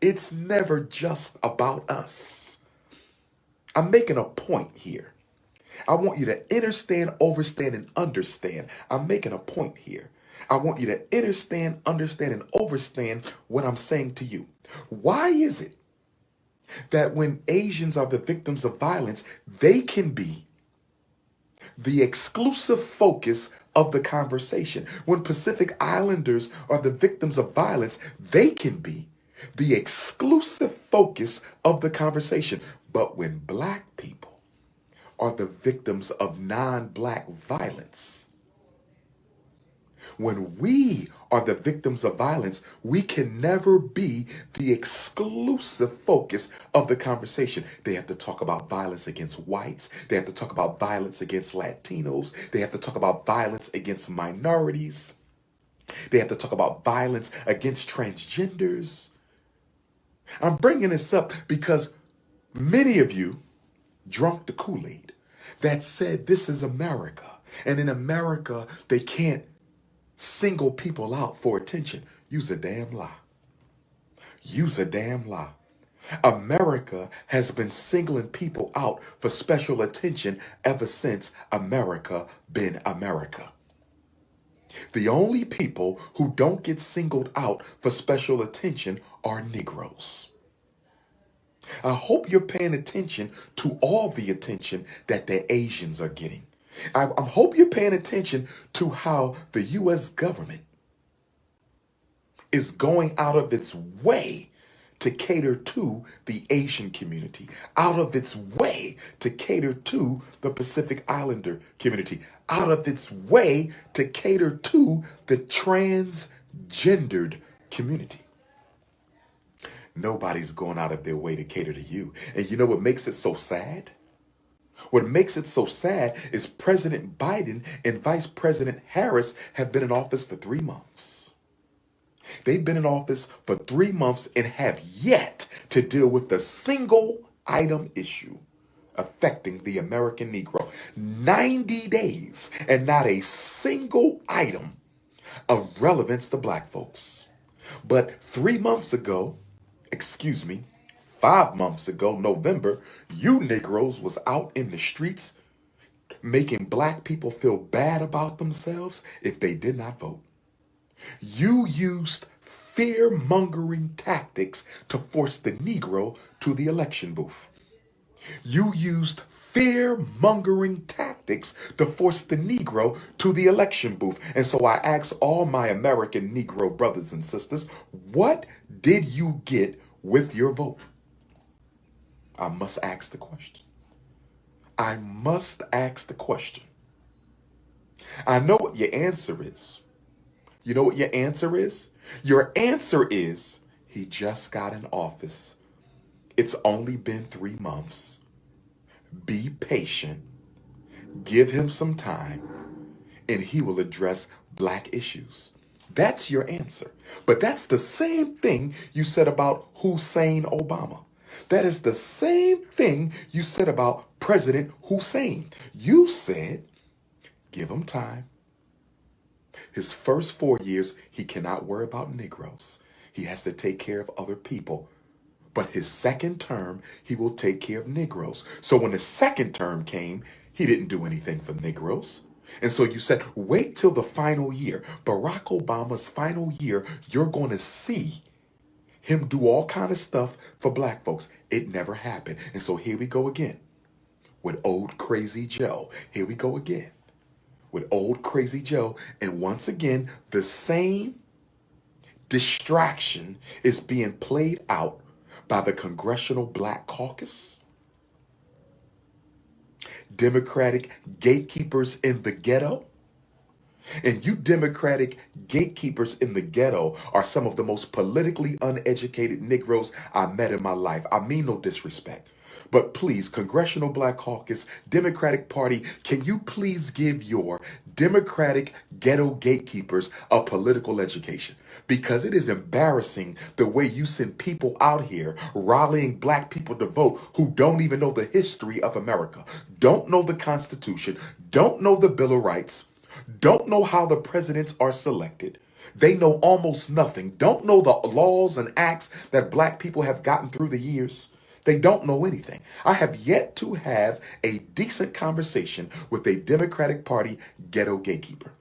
It's never just about us. I'm making a point here. I want you to understand, overstand, and understand. I'm making a point here. I want you to understand, and overstand what I'm saying to you. Why is it that when Asians are the victims of violence, they can be the exclusive focus of the conversation? When Pacific Islanders are the victims of violence, they can be the exclusive focus of the conversation. But when black people are the victims of non-black violence, when we are the victims of violence, we can never be the exclusive focus of the conversation. They have to talk about violence against whites. They have to talk about violence against Latinos. They have to talk about violence against minorities. They have to talk about violence against transgenders. I'm bringing this up because many of you drunk the Kool-Aid that said this is America. And in America, they can't single people out for attention. Use a damn lie. Use a damn lie. America has been singling people out for special attention ever since America been America. The only people who don't get singled out for special attention are Negroes. I hope you're paying attention to all the attention that the Asians are getting. I hope you're paying attention to how the U.S. government is going out of its way to cater to the Asian community, out of its way to cater to the Pacific Islander community, out of its way to cater to the transgendered community. Nobody's going out of their way to cater to you. And you know what makes it so sad? What makes it so sad is President Biden and Vice President Harris have been in office for 3 months. They've been in office for 3 months and have yet to deal with the single item issue affecting the American Negro. 90 days and not a single item of relevance to black folks. But 3 months ago, 5 months ago, November, you Negroes was out in the streets making black people feel bad about themselves if they did not vote. You used fear-mongering tactics to force the Negro to the election booth. You used fear-mongering tactics to force the Negro to the election booth. And so I ask all my American Negro brothers and sisters, what did you get with your vote? I must ask the question. I must ask the question. I know what your answer is. You know what your answer is? Your answer is, he just got in office. It's only been 3 months. Be patient. Give him some time, and he will address black issues. That's your answer. But that's the same thing you said about Hussein Obama. That is the same thing you said about President Hussein. You said, give him time. His first 4 years, he cannot worry about Negroes. He has to take care of other people. But his second term, he will take care of Negroes. So when the second term came, he didn't do anything for Negroes. And so you said, wait till the final year. Barack Obama's final year, you're going to see him do all kind of stuff for black folks. It never happened. And so here we go again with old crazy Joe. Here we go again with old crazy Joe. And once again, the same distraction is being played out by the Congressional Black Caucus, Democratic gatekeepers in the ghetto. And you Democratic gatekeepers in the ghetto are some of the most politically uneducated Negroes I met in my life. I mean no disrespect. But please, Congressional Black Caucus, Democratic Party, can you please give your Democratic ghetto gatekeepers a political education? Because it is embarrassing the way you send people out here rallying black people to vote who don't even know the history of America, don't know the Constitution, don't know the Bill of Rights, don't know how the presidents are selected. They know almost nothing, don't know the laws and acts that black people have gotten through the years. They don't know anything. I have yet to have a decent conversation with a Democratic Party ghetto gatekeeper.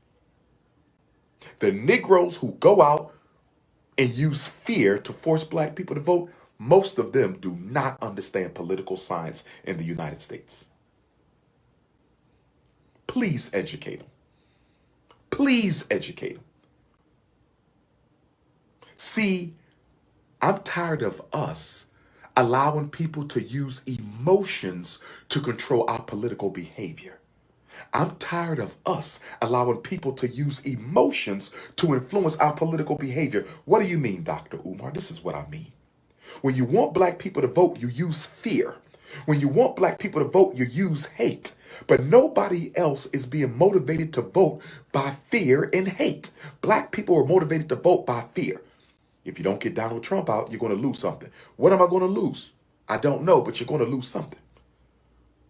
The Negroes who go out and use fear to force black people to vote, most of them do not understand political science in the United States. Please educate them. Please educate them. See, I'm tired of us allowing people to use emotions to control our political behavior. I'm tired of us allowing people to use emotions to influence our political behavior. What do you mean, Dr. Umar? This is what I mean. When you want black people to vote, you use fear. When you want black people to vote, you use hate. But nobody else is being motivated to vote by fear and hate. Black people are motivated to vote by fear. If you don't get Donald Trump out, you're going to lose something. What am I going to lose? I don't know, but you're going to lose something.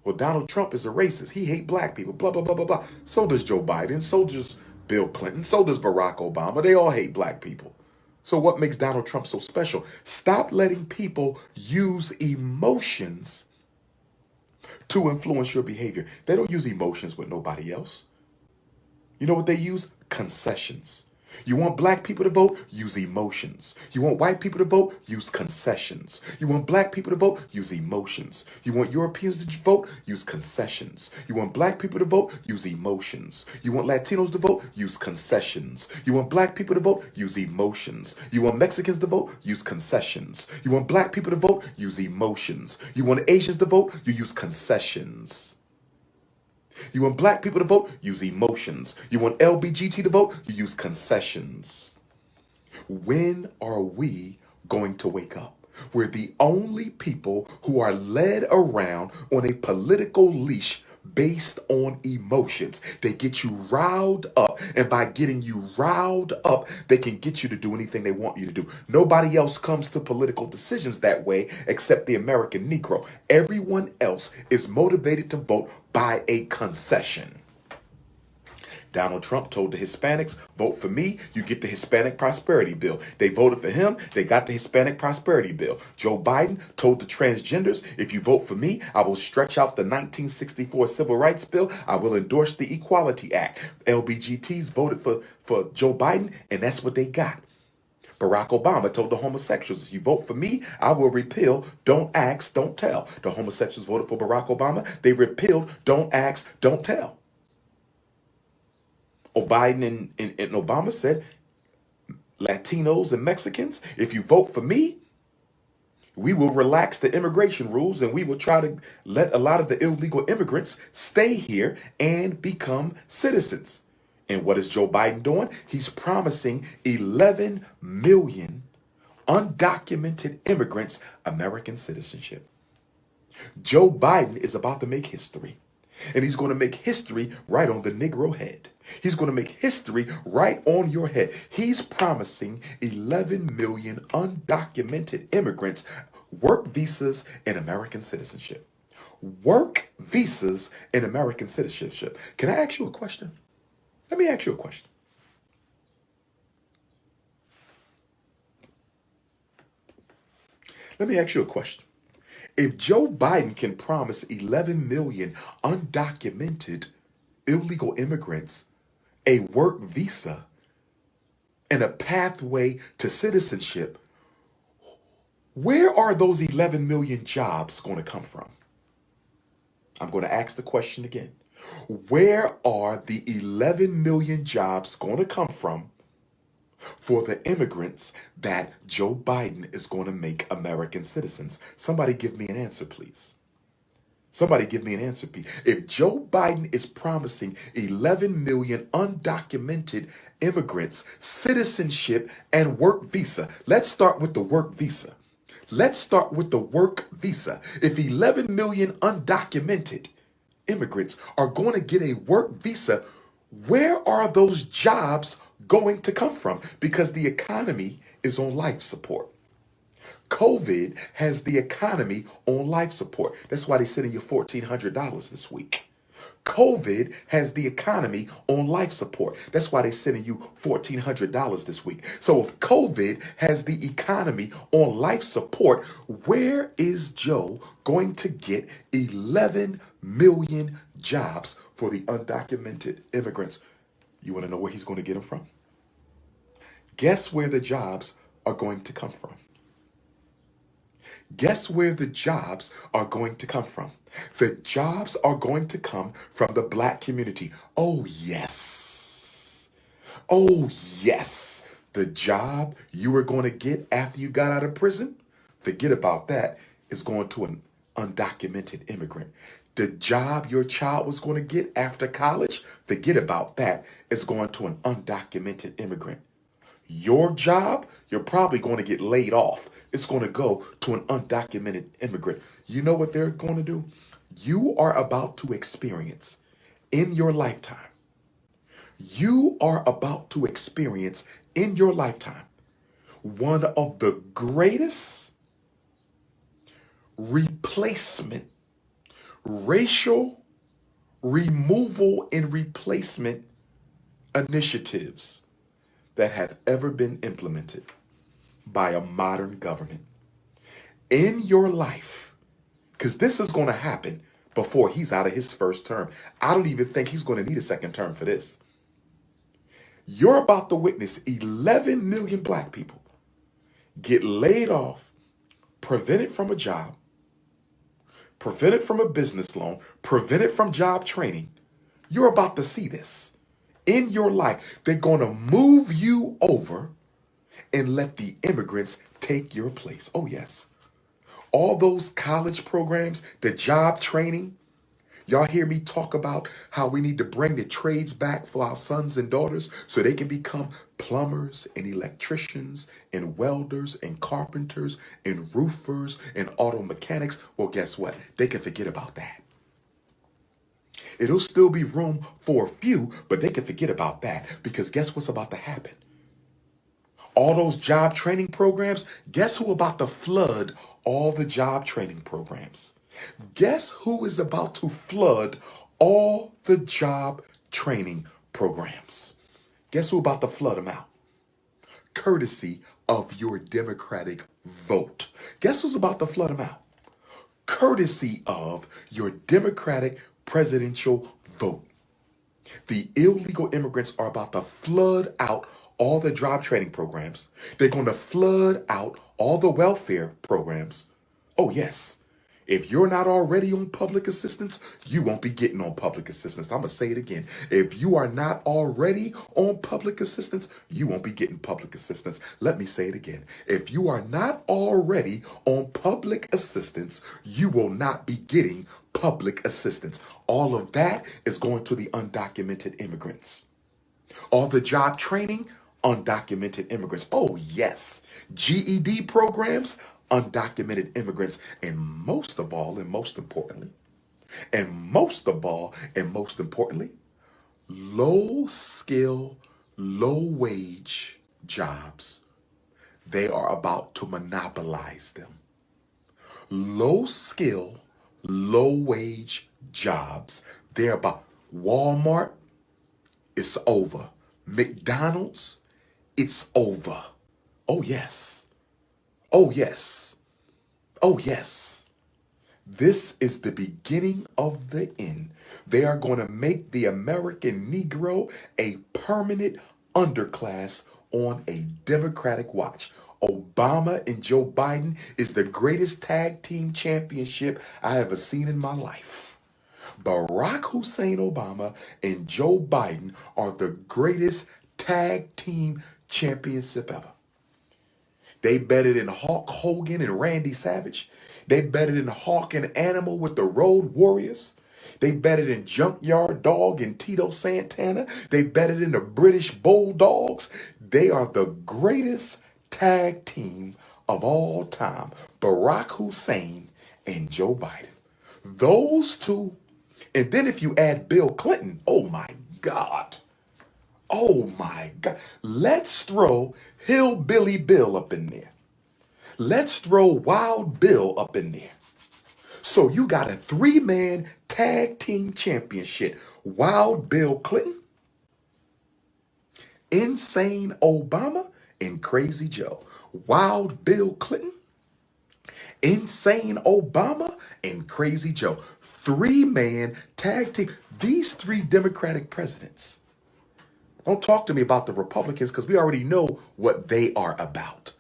Well, Donald Trump is a racist. He hates black people, blah, blah, blah, blah, blah. So does Joe Biden. So does Bill Clinton. So does Barack Obama. They all hate black people. So what makes Donald Trump so special? Stop letting people use emotions to influence your behavior. They don't use emotions with nobody else. You know what they use? Concessions. You want black people to vote? Use emotions. You want white people to vote? Use concessions. You want black people to vote? Use emotions. You want Europeans to vote? Use concessions. You want black people to vote? Use emotions. You want Latinos to vote? Use concessions. You want black people to vote? Use emotions. You want Mexicans to vote? Use concessions. You want black people to vote? Use emotions. You want Asians to vote? You use concessions. You want black people to vote? Use emotions. You want LBGT to vote? You use concessions. When are we going to wake up? We're the only people who are led around on a political leash based on emotions. They get you riled up, and by getting you riled up, they can get you to do anything they want you to do. Nobody else comes to political decisions that way except the American Negro. Everyone else is motivated to vote by a concession. Donald Trump told the Hispanics, vote for me, you get the Hispanic Prosperity Bill. They voted for him, they got the Hispanic Prosperity Bill. Joe Biden told the transgenders, if you vote for me, I will stretch out the 1964 Civil Rights Bill. I will endorse the Equality Act. LBGTs voted for Joe Biden, and that's what they got. Barack Obama told the homosexuals, if you vote for me, I will repeal Don't Ask, Don't Tell. The homosexuals voted for Barack Obama. They repealed Don't Ask, Don't Tell. Biden and Obama said, Latinos and Mexicans, if you vote for me, we will relax the immigration rules and we will try to let a lot of the illegal immigrants stay here and become citizens. And what is Joe Biden doing? He's promising 11 million undocumented immigrants American citizenship. Joe Biden is about to make history. And he's going to make history right on the Negro head. He's going to make history right on your head. He's promising 11 million undocumented immigrants work visas and American citizenship. Work visas and American citizenship. Can I ask you a question? Let me ask you a question. Let me ask you a question. If Joe Biden can promise 11 million undocumented illegal immigrants a work visa and a pathway to citizenship, where are those 11 million jobs going to come from? I'm going to ask the question again. Where are the 11 million jobs going to come from for the immigrants that Joe Biden is going to make American citizens? Somebody give me an answer, please. Somebody give me an answer, please. If Joe Biden is promising 11 million undocumented immigrants citizenship and work visa, let's start with the work visa. Let's start with the work visa. If 11 million undocumented immigrants are going to get a work visa, where are those jobs going to come from? Because the economy is on life support. COVID has the economy on life support. That's why they're sending you $1,400 this week. COVID has the economy on life support. That's why they're sending you $1,400 this week. So if COVID has the economy on life support, where is Joe going to get 11 million jobs for the undocumented immigrants? You want to know where he's going to get them from? Guess where the jobs are going to come from? Guess where the jobs are going to come from? The jobs are going to come from the black community. Oh, yes. Oh, yes. The job you were going to get after you got out of prison, forget about that. It's going to an undocumented immigrant. The job your child was going to get after college, forget about that. It's going to an undocumented immigrant. Your job, you're probably going to get laid off. It's going to go to an undocumented immigrant. You know what they're going to do? You are about to experience in your lifetime. You are about to experience in your lifetime one of the greatest replacement, racial removal and replacement initiatives that have ever been implemented by a modern government in your life, because this is going to happen before he's out of his first term. I don't even think he's going to need a second term for this. You're about to witness 11 million black people get laid off, prevented from a job, prevented from a business loan, prevented from job training. You're about to see this. In your life, they're going to move you over and let the immigrants take your place. Oh, yes. All those college programs, the job training. Y'all hear me talk about how we need to bring the trades back for our sons and daughters so they can become plumbers and electricians and welders and carpenters and roofers and auto mechanics. Well, guess what? They can forget about that. It'll still be room for a few, but they can forget about that, because guess what's about to happen? All those job training programs, guess who about to flood all the job training programs? Guess who is about to flood all the job training programs? Guess who about to flood them out? Courtesy of your Democratic vote. Guess who's about to flood them out? Courtesy of your Democratic presidential vote. The illegal immigrants are about to flood out all the job training programs. They're going to flood out all the welfare programs. Oh, yes. If you're not already on public assistance, you won't be getting on public assistance. I'm going to say it again. If you are not already on public assistance, you won't be getting public assistance. Let me say it again. If you are not already on public assistance, you will not be getting public assistance. All of that is going to the undocumented immigrants. All the job training, undocumented immigrants. Oh, yes. GED programs, undocumented immigrants. And most of all, and most importantly, low skill, low wage jobs. They are about to monopolize them. Low skill, low wage jobs. They're about Walmart. It's over. McDonald's. It's over. Oh, yes. Oh, yes. Oh, yes. This is the beginning of the end. They are going to make the American Negro a permanent underclass on a Democratic watch. Obama and Joe Biden is the greatest tag team championship I ever seen in my life. Barack Hussein Obama and Joe Biden are the greatest tag team championship ever. They better than Hulk Hogan and Randy Savage. They better than Hawk and Animal with the Road Warriors. They better than Junkyard Dog and Tito Santana. They better than the British Bulldogs. They are the greatest tag team of all time. Barack Hussein and Joe Biden. Those two. And then if you add Bill Clinton, oh my God. Oh my God. Let's throw Hillbilly Bill up in there. Let's throw Wild Bill up in there. So you got a 3-man Tag Team Championship. Wild Bill Clinton, Insane Obama, and Crazy Joe. Wild Bill Clinton, Insane Obama, and Crazy Joe. 3-man tag team. These 3 Democratic presidents. Don't talk to me about the Republicans because we already know what they are about.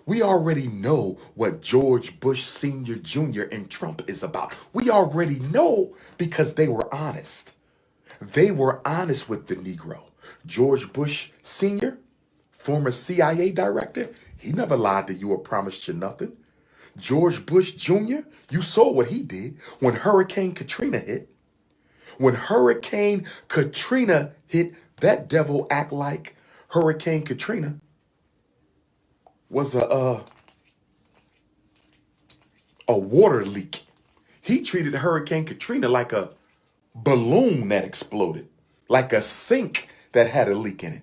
We already know what George Bush Sr., Jr. and Trump is about. We already know because they were honest. They were honest with the Negro. George Bush Sr., former CIA director, he never lied to you or promised you nothing. George Bush Jr., you saw what he did when Hurricane Katrina hit. When Hurricane Katrina hit, that devil act like Hurricane Katrina was a water leak. He treated Hurricane Katrina like a balloon that exploded, like a sink that had a leak in it.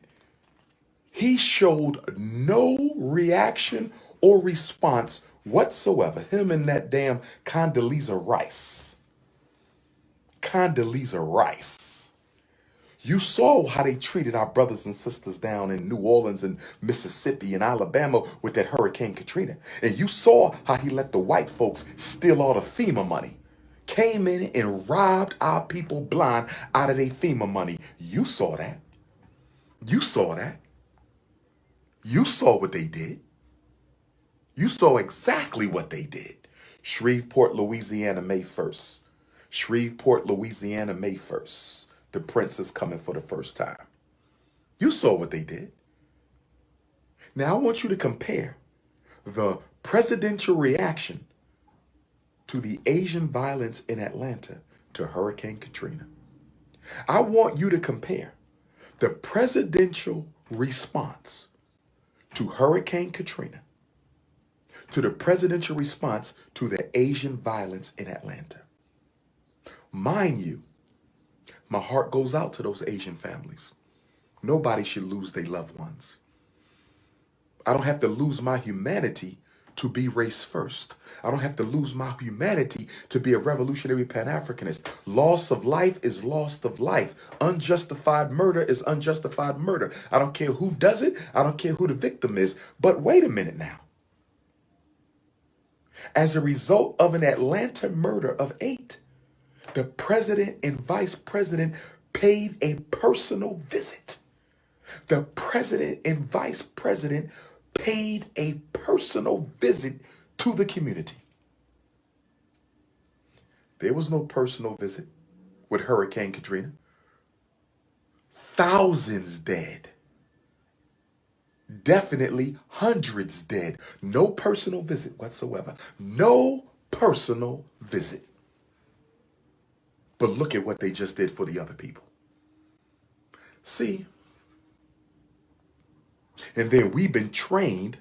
He showed no reaction or response whatsoever. Him and that damn Condoleezza Rice. Condoleezza Rice. You saw how they treated our brothers and sisters down in New Orleans and Mississippi and Alabama with that Hurricane Katrina. And you saw how he let the white folks steal all the FEMA money. Came in and robbed our people blind out of their FEMA money. You saw that. You saw that. You saw what they did. You saw exactly what they did. Shreveport, Louisiana, May 1st. Shreveport, Louisiana, May 1st. The prince is coming for the first time. You saw what they did. Now I want you to compare the presidential reaction to the Asian violence in Atlanta to Hurricane Katrina. I want you to compare the presidential response to Hurricane Katrina to the presidential response to the Asian violence in Atlanta. Mind you, my heart goes out to those Asian families. Nobody should lose their loved ones. I don't have to lose my humanity to be race first. I don't have to lose my humanity to be a revolutionary Pan-Africanist. Loss of life is loss of life. Unjustified murder is unjustified murder. I don't care who does it. I don't care who the victim is. But wait a minute now. As a result of an Atlanta murder of 8, the president and vice president paid a personal visit. The president and vice president paid a personal visit to the community. There was no personal visit with Hurricane Katrina. Thousands dead. Definitely hundreds dead. No personal visit whatsoever. No personal visit. But look at what they just did for the other people. See? And then we've been trained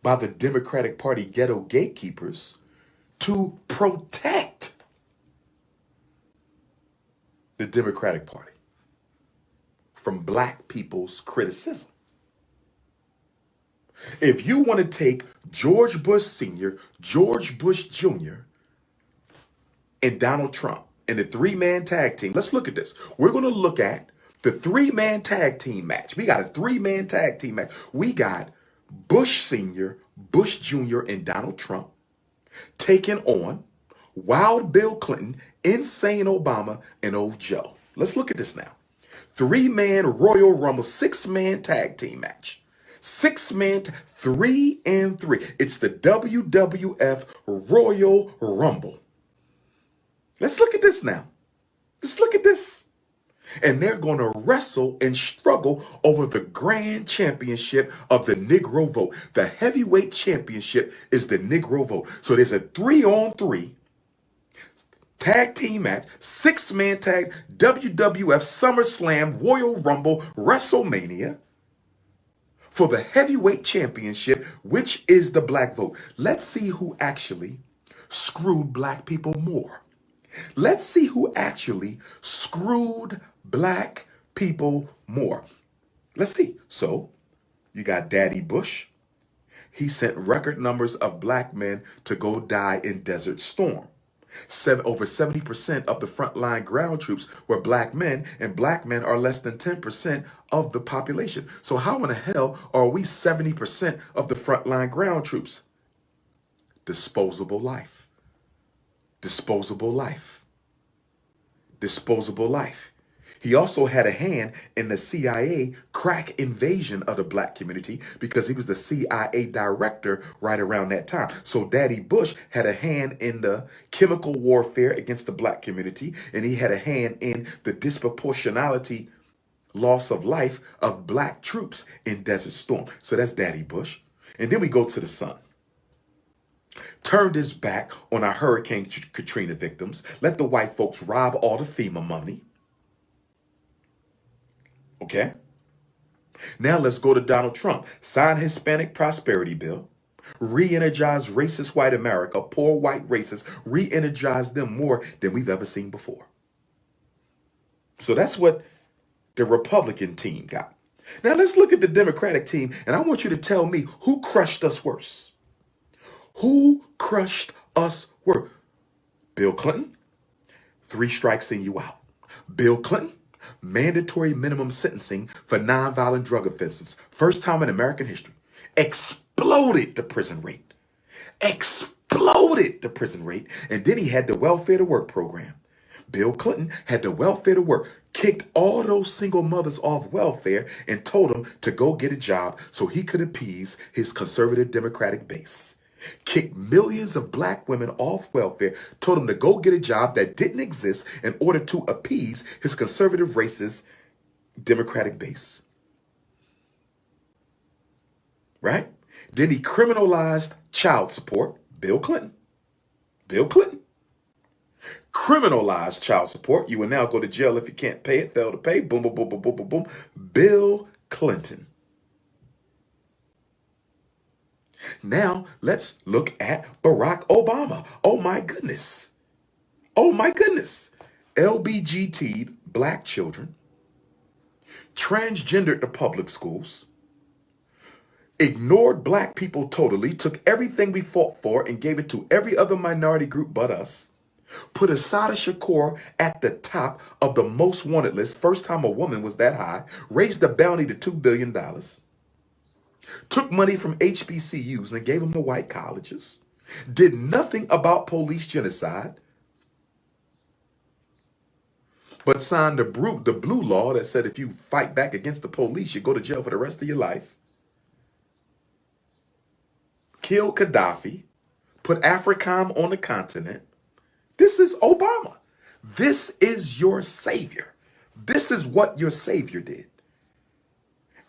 by the Democratic Party ghetto gatekeepers to protect the Democratic Party from black people's criticism. If you want to take George Bush Sr., George Bush Jr., and Donald Trump and the 3-man tag team, let's look at this. We're going to look at the 3-man tag team match. We got a 3-man tag team match. We got Bush Sr., Bush Jr., and Donald Trump taking on Wild Bill Clinton, Insane Obama, and Old Joe. Let's look at this now. 3-man Royal Rumble, 6-man tag team match. 6-man, 3 and 3. It's the WWF Royal Rumble. Let's look at this now. Let's look at this. And they're going to wrestle and struggle over the grand championship of the Negro vote. The heavyweight championship is the Negro vote. So there's a 3-on-3 tag team match, 6-man tag, WWF SummerSlam, Royal Rumble, WrestleMania for the heavyweight championship, which is the black vote. Let's see who actually screwed black people more. Let's see who actually screwed black people more. Let's see. So you got Daddy Bush. He sent record numbers of black men to go die in Desert Storm. Over 70% of the frontline ground troops were black men, and black men are less than 10% of the population. So how in the hell are we 70% of the frontline ground troops? Disposable life. Disposable life. Disposable life. He also had a hand in the CIA crack invasion of the black community because he was the CIA director right around that time. So Daddy Bush had a hand in the chemical warfare against the black community, and he had a hand in the disproportionality loss of life of black troops in Desert Storm. So that's Daddy Bush. And then we go to the son. Turned his back on our Hurricane Katrina victims, let the white folks rob all the FEMA money. Okay? Now let's go to Donald Trump. Sign Hispanic Prosperity Bill. Re-energize racist white America, poor white racists, re-energize them more than we've ever seen before. So that's what the Republican team got. Now let's look at the Democratic team, and I want you to tell me who crushed us worse. Who crushed us worse? Bill Clinton, 3 strikes and you out. Bill Clinton, mandatory minimum sentencing for nonviolent drug offenses. First time in American history. Exploded the prison rate. Exploded the prison rate. And then he had the welfare to work program. Bill Clinton had the welfare to work, kicked all those single mothers off welfare and told them to go get a job so he could appease his conservative Democratic base. Kicked millions of black women off welfare, told them to go get a job that didn't exist in order to appease his conservative racist Democratic base. Right? Then he criminalized child support. Bill Clinton. Bill Clinton. Criminalized child support. You will now go to jail if you can't pay it, fail to pay. Boom, boom, boom, boom, boom, boom, boom. Bill Clinton. Now, let's look at Barack Obama. Oh, my goodness. Oh, my goodness. LBGT'd black children, transgendered the public schools, ignored black people totally, took everything we fought for and gave it to every other minority group but us, put Assata Shakur at the top of the most wanted list, first time a woman was that high, raised the bounty to $2 billion, took money from HBCUs and gave them to white colleges, did nothing about police genocide, but signed the blue law that said if you fight back against the police, you go to jail for the rest of your life, killed Gaddafi, put AFRICOM on the continent. This is Obama. This is your savior. This is what your savior did.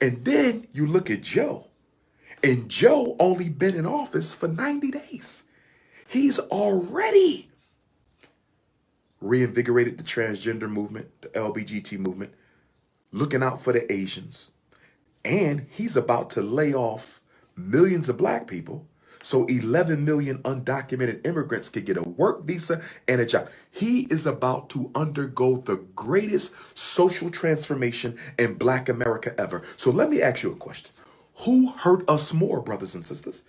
And then you look at Joe. And Joe only been in office for 90 days. He's already reinvigorated the transgender movement, the LBGT movement, looking out for the Asians. And he's about to lay off millions of black people so 11 million undocumented immigrants could get a work visa and a job. He is about to undergo the greatest social transformation in black America ever. So let me ask you a question. Who hurt us more, brothers and sisters?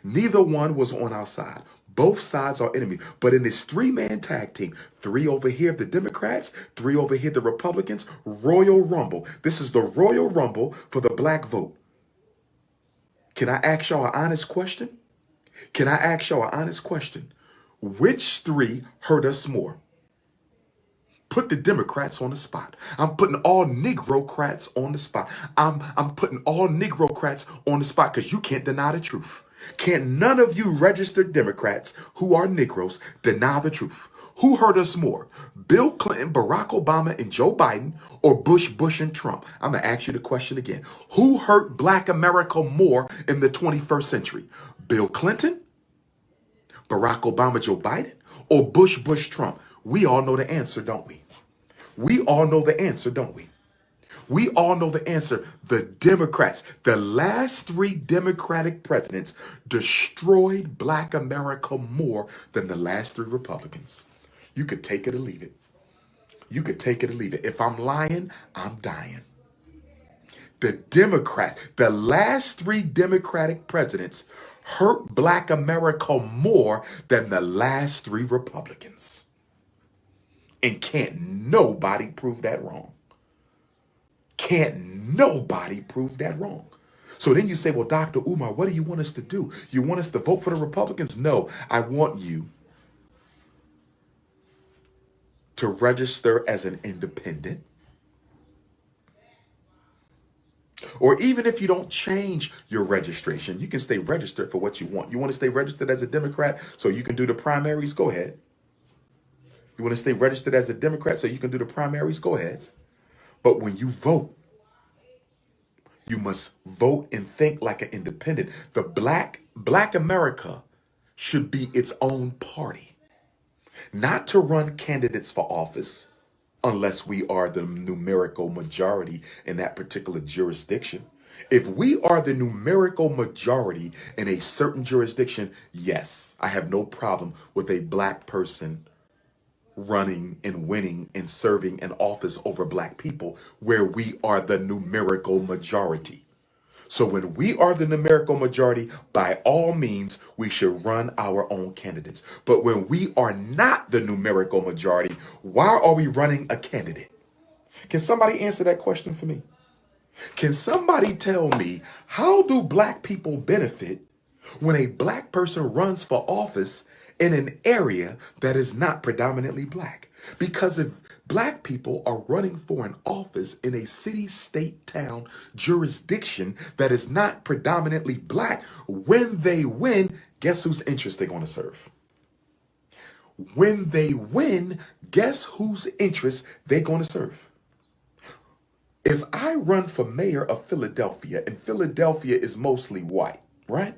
Neither one was on our side. Both sides are enemies. But in this 3-man tag team, 3 over here the Democrats, 3 over here the Republicans, Royal Rumble. This is the Royal Rumble for the black vote. Can I ask y'all an honest question? Can I ask y'all an honest question? Which 3 hurt us more? Put the Democrats on the spot. I'm putting all Negrocrats on the spot. I'm putting all Negrocrats on the spot because you can't deny the truth. Can't none of you registered Democrats who are Negroes deny the truth? Who hurt us more? Bill Clinton, Barack Obama, and Joe Biden, or Bush, and Trump? I'm going to ask you the question again. Who hurt black America more in the 21st century? Bill Clinton, Barack Obama, Joe Biden, or Bush, Trump? We all know the answer, don't we? We all know the answer, don't we? We all know the answer. The Democrats, the last 3 Democratic presidents destroyed black America more than the last 3 Republicans. You could take it or leave it. You could take it or leave it. If I'm lying, I'm dying. The Democrats, the last 3 Democratic presidents hurt Black America more than the last 3 Republicans. And can't nobody prove that wrong. Can't nobody prove that wrong. So then you say, well, Dr. Umar, what do you want us to do? You want us to vote for the Republicans? No, I want you to register as an independent. Or even if you don't change your registration, you can stay registered for what you want. You want to stay registered as a Democrat so you can do the primaries? Go ahead. You want to stay registered as a Democrat so you can do the primaries? Go ahead. But when you vote, you must vote and think like an independent. The Black America should be its own party, not to run candidates for office unless we are the numerical majority in that particular jurisdiction. If we are the numerical majority in a certain jurisdiction, yes, I have no problem with a Black person running and winning and serving in office over Black people where we are the numerical majority. So when we are the numerical majority, by all means, we should run our own candidates. But when we are not the numerical majority, why are we running a candidate? Can somebody answer that question for me? Can somebody tell me, how do Black people benefit when a Black person runs for office in an area that is not predominantly Black? Because if Black people are running for an office in a city, state, town, jurisdiction that is not predominantly Black, when they win, guess whose interest they're going to serve? When they win, guess whose interest they're going to serve? If I run for mayor of Philadelphia, and Philadelphia is mostly white, right?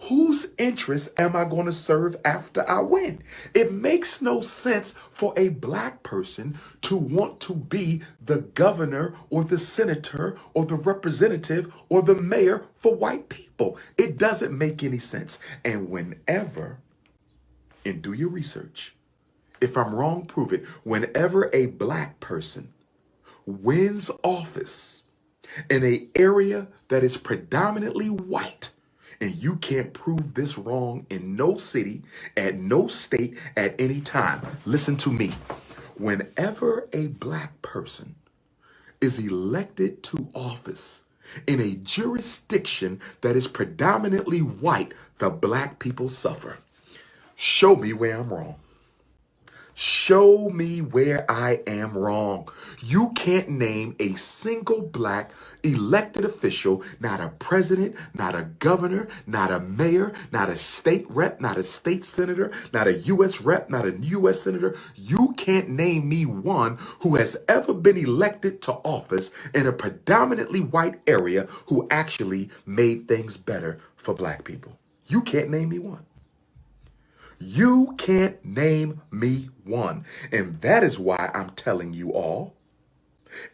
Whose interest am I going to serve after I win? It makes no sense for a Black person to want to be the governor or the senator or the representative or the mayor for white people. It doesn't make any sense. And whenever, and do your research, if I'm wrong, prove it, whenever a Black person wins office in an area that is predominantly white, and you can't prove this wrong in no city, at no state, at any time. Listen to me. Whenever a Black person is elected to office in a jurisdiction that is predominantly white, the Black people suffer. Show me where I'm wrong. Show me where I am wrong. You can't name a single Black elected official, not a president, not a governor, not a mayor, not a state rep, not a state senator, not a U.S. rep, not a U.S. senator. You can't name me one who has ever been elected to office in a predominantly white area who actually made things better for Black people. You can't name me one. You can't name me one. And that is why I'm telling you all.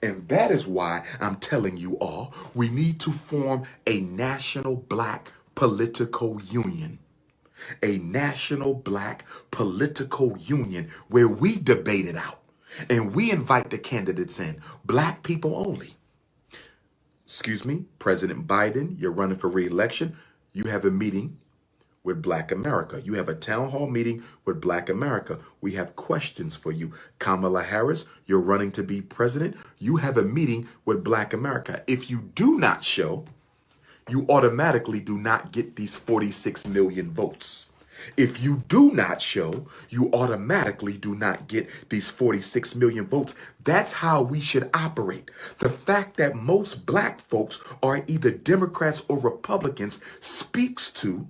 And that is why I'm telling you all, we need to form a national Black political union. A national Black political union where we debate it out. And we invite the candidates in. Black people only. Excuse me, President Biden, you're running for re-election. You have a meeting with Black America. You have a town hall meeting with Black America. We have questions for you. Kamala Harris, you're running to be president. You have a meeting with Black America. If you do not show, you automatically do not get these 46 million votes. If you do not show, you automatically do not get these 46 million votes. That's how we should operate. The fact that most Black folks are either Democrats or Republicans speaks to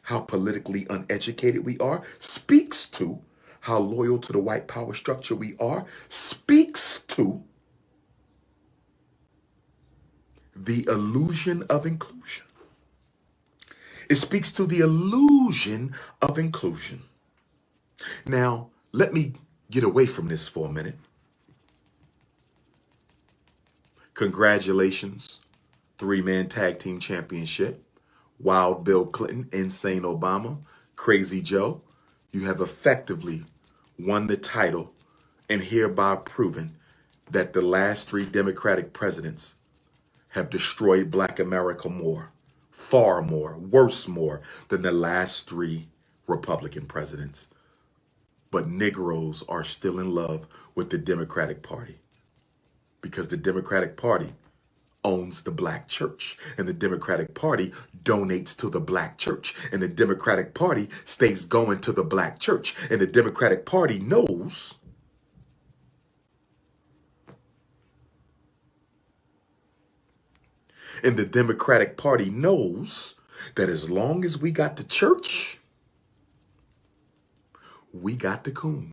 how politically uneducated we are, speaks to how loyal to the white power structure we are, speaks to the illusion of inclusion. It speaks to the illusion of inclusion. Now, let me get away from this for a minute. Congratulations, 3-man tag team championship. Wild Bill Clinton, Insane Obama, Crazy Joe, you have effectively won the title and hereby proven that the last 3 Democratic presidents have destroyed Black America more. far more, worse more than the last 3 Republican presidents. But Negroes are still in love with the Democratic Party because the Democratic Party owns the black church, and the Democratic Party donates to the black church, and the Democratic Party stays going to the black church, and the Democratic Party knows that as long as we got the church, we got the coon.